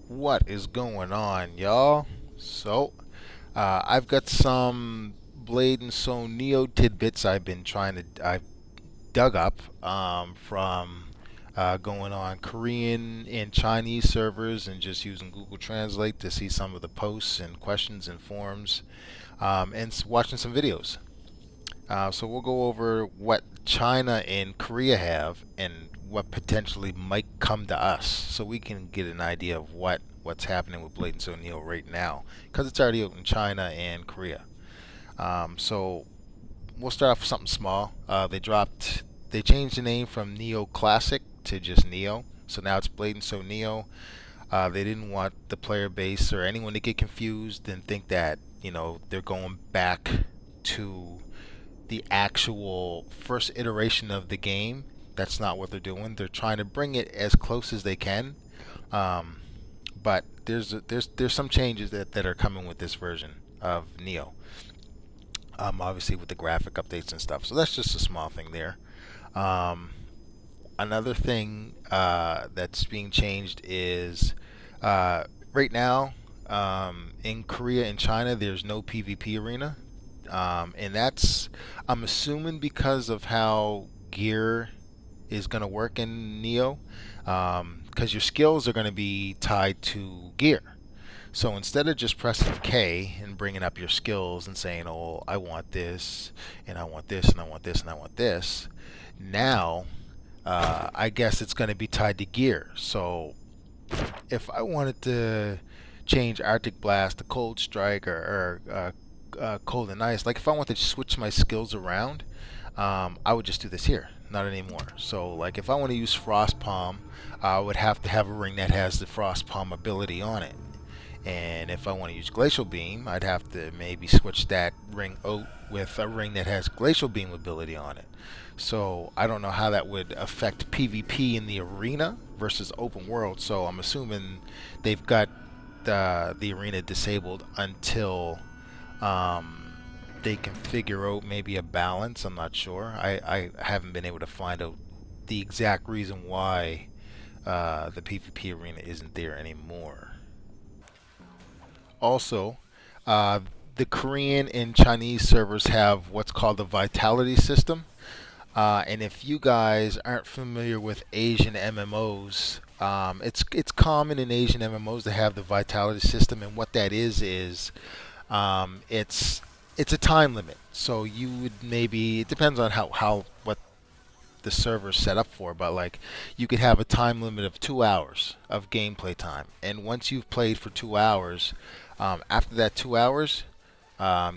What is going on, y'all? I've got some Blade and Soul Neo tidbits I've dug up from going on Korean and Chinese servers and just using Google Translate to see some of the posts and questions and forums and watching some videos. So we'll go over what China and Korea have and what potentially might come to us, so we can get an idea of what's happening with Blade and Soul Neo right now, because it's already out in China and Korea. So we'll start off with something small. They changed the name from Neo Classic to just Neo. So now it's Blade and Soul Neo. They didn't want the player base or anyone to get confused and think that they're going back to the actual first iteration of the game. That's not what they're doing. They're trying to bring it as close as they can. Um, but there's some changes that are coming with this version of Neo. Obviously with the graphic updates and stuff. So that's just a small thing there. Um, Another thing that's being changed is uh, right now in Korea and China, there's no PvP arena. And that's, I'm assuming, because of how gear is going to work in Neo, because your skills are going to be tied to gear. So instead of just pressing K and bringing up your skills and saying, "Oh, I want this, and I want this, and I want this, and I want this," now I guess it's going to be tied to gear. So if I wanted to change Arctic Blast to Cold Strike or Cold and Ice, like if I wanted to switch my skills around, I would just do this here, not anymore. So like if I want to use Frost Palm, I would have to have a ring that has the Frost Palm ability on it. And if I want to use Glacial Beam, I'd have to maybe switch that ring out with a ring that has Glacial Beam ability on it. So I don't know how that would affect PvP in the arena versus open world. So I'm assuming they've got the arena disabled until they can figure out maybe a balance. I'm not sure. I haven't been able to find out the exact reason why the PvP arena isn't there anymore. Also, uh, the Korean and Chinese servers have what's called the Vitality system. And if you guys aren't familiar with Asian MMOs, it's common in Asian MMOs to have the Vitality system, and what that is um, it's it's a time limit. So you would maybe, it depends on how what the server's set up for, but like you could have a time limit of 2 hours of gameplay time, and once you've played for 2 hours, after that 2 hours,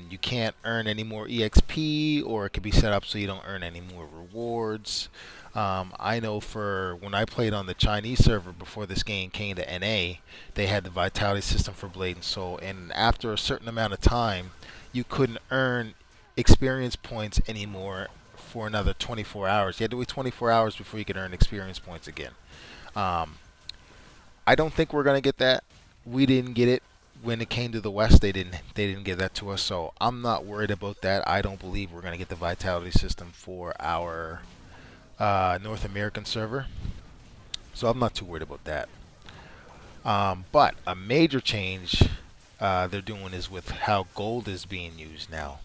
you can't earn any more EXP, or it could be set up so you don't earn any more rewards. I know for when I played on the Chinese server before this game came to NA, they had the Vitality system for Blade and Soul, and after a certain amount of time, you couldn't earn experience points anymore for another 24 hours. You had to wait 24 hours before you could earn experience points again. Um, I don't think we're gonna get that. We didn't get it when it came to the West. They didn't give that to us, so I'm not worried about that. I don't believe we're gonna get the Vitality system for our North American server, so I'm not too worried about that. But a major change they're doing is with how gold is being used now.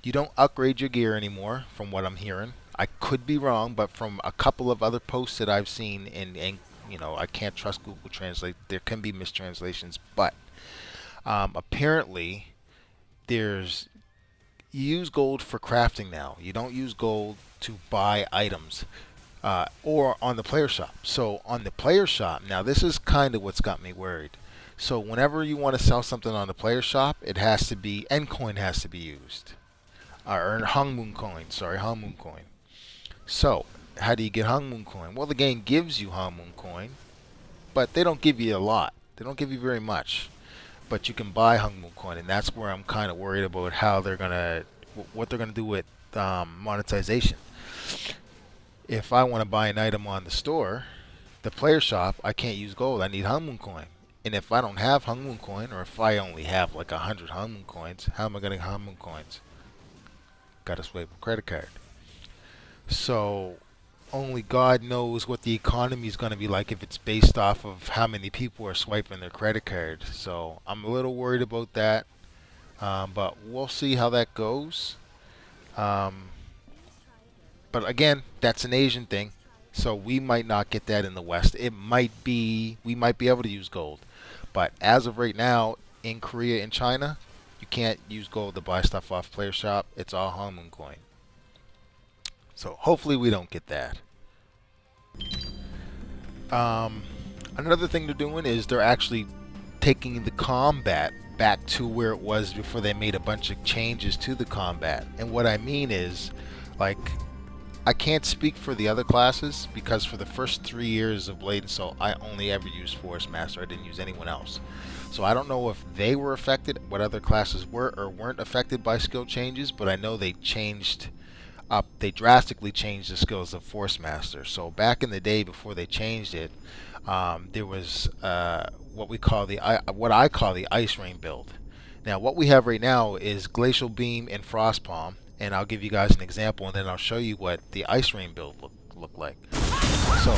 You don't upgrade your gear anymore, from what I'm hearing. I could be wrong, but from a couple of other posts that I've seen, and I can't trust Google Translate. There can be mistranslations, but apparently there's you use gold for crafting now. You don't use gold to buy items or on the player shop. So on the player shop, now this is kind of what's got me worried. So whenever you want to sell something on the player shop, it has to be Endcoin has to be used, or Hung Moon Coin. Sorry, Hung Moon Coin. So how do you get Hung Moon Coin? Well, the game gives you Hung Moon Coin, but they don't give you a lot. They don't give you very much. But you can buy Hung Moon Coin, and that's where I'm kind of worried about how they're gonna, what they're gonna do with monetization. If I want to buy an item on the store, the player shop, I can't use gold. I need Hung Moon Coin. And if I don't have Hung Moon Coin, or if I only have like 100 Hung Moon Coins, how am I getting Hung Moon Coins? Got to swipe a credit card. So only God knows what the economy is going to be like if it's based off of how many people are swiping their credit card. So I'm a little worried about that, but we'll see how that goes. Um, but again, that's an Asian thing, so we might not get that in the West. It might be we might be able to use gold, but as of right now, in Korea and China, you can't use gold to buy stuff off Player Shop. It's all Hong coin. So hopefully we don't get that. Um, Another thing they're doing is they're actually taking the combat back to where it was before they made a bunch of changes to the combat. And what I mean is, like, I can't speak for the other classes because for the first 3 years of Blade and Soul, I only ever used Force Master. I didn't use anyone else. So I don't know if they were affected, what other classes were or weren't affected by skill changes, but I know they changed up. They drastically changed the skills of Force Master. So back in the day before they changed it, there was what I call the Ice Rain build. Now what we have right now is Glacial Beam and Frost Palm, and I'll give you guys an example, and then I'll show you what the Ice Rain build look like. So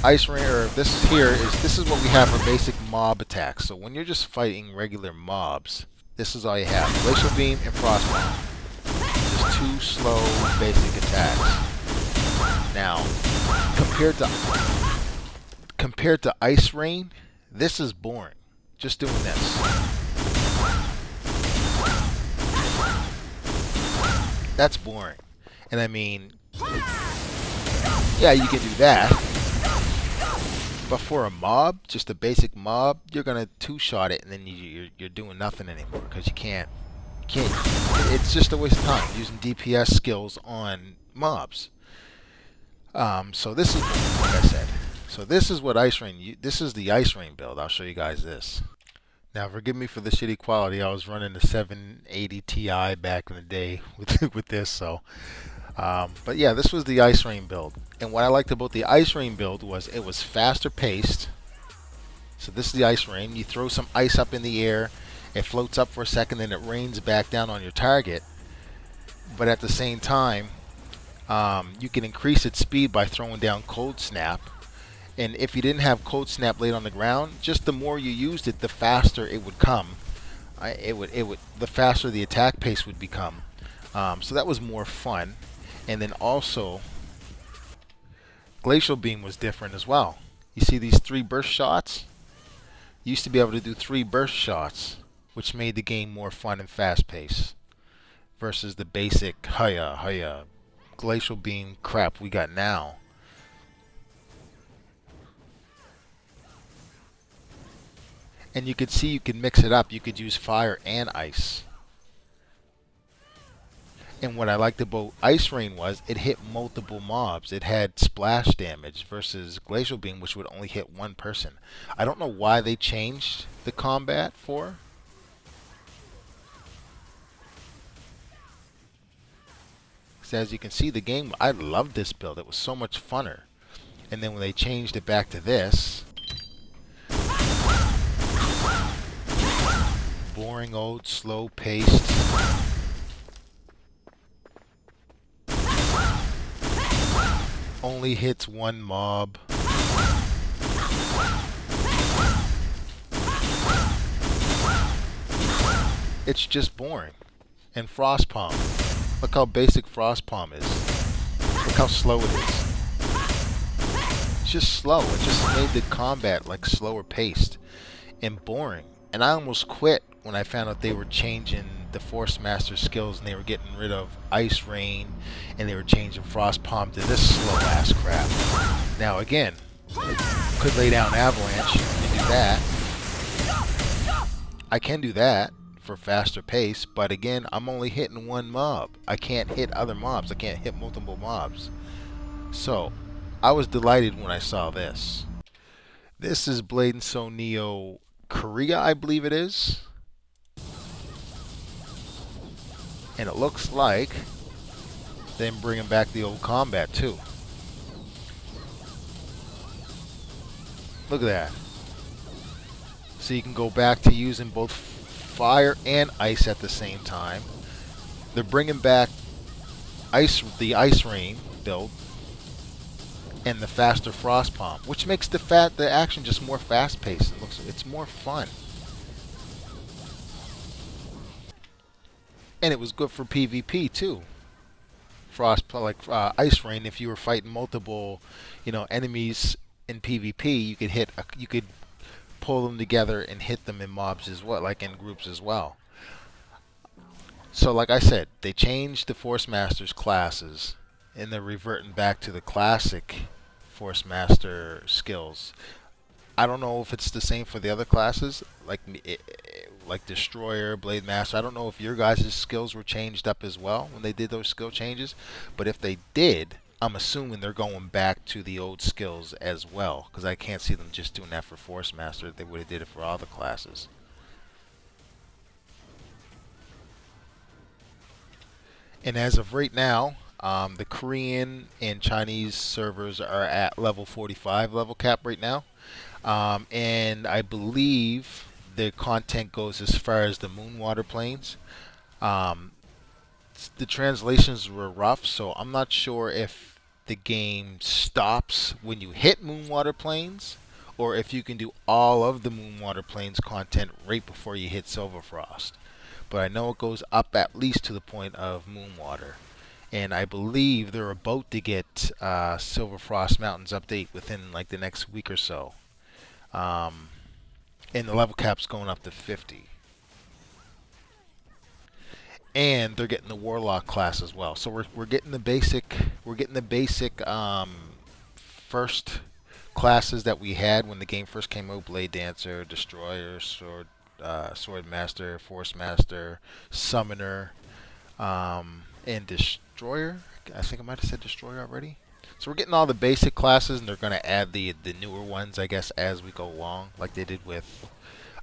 Ice Rain, or this is what we have for basic mob attacks. So when you're just fighting regular mobs, this is all you have: Glacial Beam and Frost Palm. Just two slow basic attacks. Now, compared to Ice Rain, this is boring. Just doing this. That's boring. And I mean, yeah, you can do that. But for a mob, just a basic mob, you're gonna two-shot it, and then you're doing nothing anymore because you can't. It's just a waste of time using DPS skills on mobs. So this is like I said. So this is what Ice Rain. This is the Ice Rain build. I'll show you guys this. Now, forgive me for the shitty quality. I was running the 780 Ti back in the day with this. So, but yeah, this was the Ice Rain build. And what I liked about the Ice Rain build was it was faster paced. So this is the Ice Rain. You throw some ice up in the air. It floats up for a second, then it rains back down on your target. But at the same time, you can increase its speed by throwing down Cold Snap. And if you didn't have Cold Snap laid on the ground, just the more you used it, the faster it would come. The faster the attack pace would become. So that was more fun. And then also, Glacial Beam was different as well. You see these 3 burst shots? You used to be able to do 3 burst shots, which made the game more fun and fast-paced versus the basic hiya Glacial Beam crap we got now. And you could see you can mix it up. You could use fire and ice. And what I liked about Ice Rain was it hit multiple mobs. It had splash damage versus Glacial Beam, which would only hit one person. I don't know why they changed the combat for. So as you can see, the game, I loved this build. It was so much funner. And then when they changed it back to this, boring old slow paced. Only hits one mob. It's just boring. And Frost Palm. Look how basic Frost Palm is. Look how slow it is. It's just slow. It just made the combat like slower paced and boring. And I almost quit when I found out they were changing the Force Master skills and they were getting rid of Ice Rain and they were changing Frost Palm to this slow ass crap. Now again, could lay down Avalanche and do that. I can do that for faster pace, but again, I'm only hitting one mob. I can't hit other mobs. I can't hit multiple mobs. So, I was delighted when I saw this. This is Blade and Soul Neo Korea, I believe it is. And it looks like them bringing back the old combat too. Look at that. So you can go back to using both fire and ice at the same time. They're bringing back the Ice Rain build. and the faster frost palm, which makes the action just more fast paced. It's more fun, and it was good for PvP too. Ice rain. If you were fighting multiple, enemies in PvP, you could pull them together and hit them in mobs as well, like in groups as well. So, like I said, they changed the Force Masters classes, and they're reverting back to the classic Force Master skills. I don't know if it's the same for the other classes, like Destroyer, Blade Master. I don't know if your guys' skills were changed up as well when they did those skill changes, but if they did, I'm assuming they're going back to the old skills as well, because I can't see them just doing that for Force Master. They would have did it for all the classes. And as of right now, the Korean and Chinese servers are at level 45 level cap right now. And I believe the content goes as far as the Moonwater Plains. Um, the translations were rough, so I'm not sure if the game stops when you hit Moonwater Plains or if you can do all of the Moonwater Plains content right before you hit Silverfrost. But I know it goes up at least to the point of Moonwater. And I believe they're about to get Silverfrost Mountains update within like the next week or so. Um, and the level cap's going up to 50. And they're getting the Warlock class as well. So we're getting the basic first classes that we had when the game first came out: Blade Dancer, Destroyer, Sword Master, Force Master, Summoner, and Destroyer. I think I might have said Destroyer already. So we're getting all the basic classes, and they're going to add the newer ones, I guess, as we go along, like they did with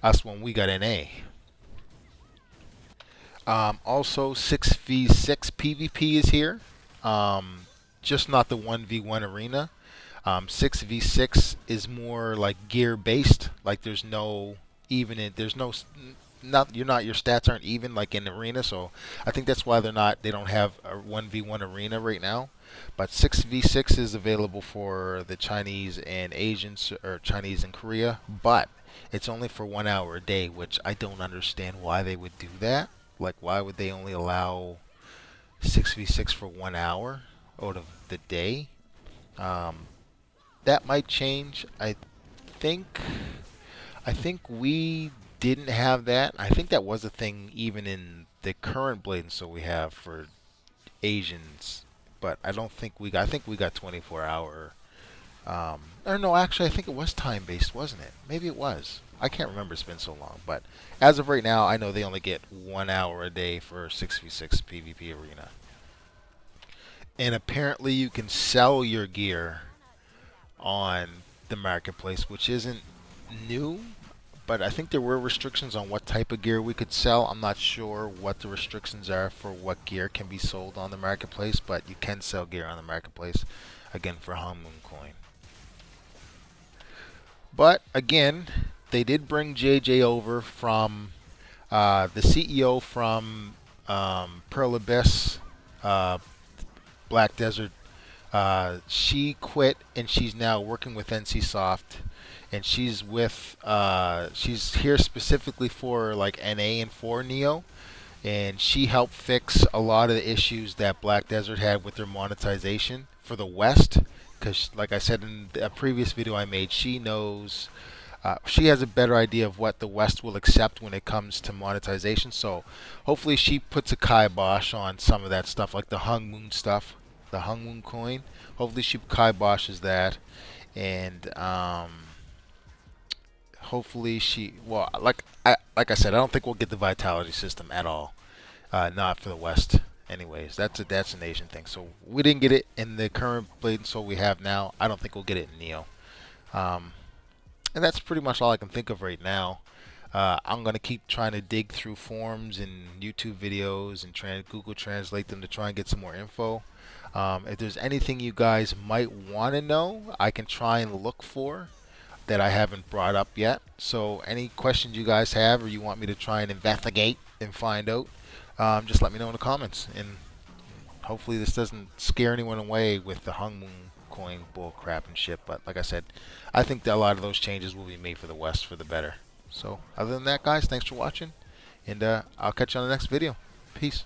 us when we got NA. Also, 6v6 PvP is here. Just not the 1v1 arena. 6v6 is more like gear based. Like there's no even in, there's no not you're not your stats aren't even like in the arena. So I think that's why they don't have a 1v1 arena right now. But 6v6 is available for the Chinese and Asians, or Chinese and Korea, but it's only for 1 hour a day, which I don't understand why they would do that. Like, why would they only allow 6v6 for 1 hour out of the day? Um, that might change. Think I think we didn't have that. I think that was a thing even in the current Blade and Soul we have for Asians, but I don't think we got. I think we got 24-hour. Or no, actually, I think it was time based, wasn't it? Maybe it was. I can't remember. It's been so long. But as of right now, I know they only get 1 hour a day for 6v6 PvP arena. And apparently, you can sell your gear on the marketplace, which isn't new. But I think there were restrictions on what type of gear we could sell. I'm not sure what the restrictions are for what gear can be sold on the marketplace, but you can sell gear on the marketplace, again, for Hong Moon Coin. But again, they did bring JJ over from the CEO from Pearl Abyss, uh, Black Desert. She quit and she's now working with NCSoft, and she's here specifically for like NA and for Neo, and she helped fix a lot of the issues that Black Desert had with their monetization for the West. Because, like I said in a previous video I made, she has a better idea of what the West will accept when it comes to monetization. So hopefully she puts a kibosh on some of that stuff, like the Hung Moon stuff, the Hung Moon coin. Hopefully she kiboshes that, and hopefully well, like I said, I don't think we'll get the vitality system at all. Not for the West. Anyways, that's an Asian thing. So we didn't get it in the current Blade and Soul we have now. I don't think we'll get it in Neo. Um, and that's pretty much all I can think of right now. I'm gonna keep trying to dig through forums and YouTube videos and Google Translate them to try and get some more info. If there's anything you guys might want to know, I can try and look for that I haven't brought up yet. So any questions you guys have, or you want me to try and investigate and find out, just let me know in the comments. And hopefully this doesn't scare anyone away with the Hung Moon altcoin bull crap and shit. But like I said, I think that a lot of those changes will be made for the West for the better. So other than that, guys, thanks for watching, and I'll catch you on the next video. Peace.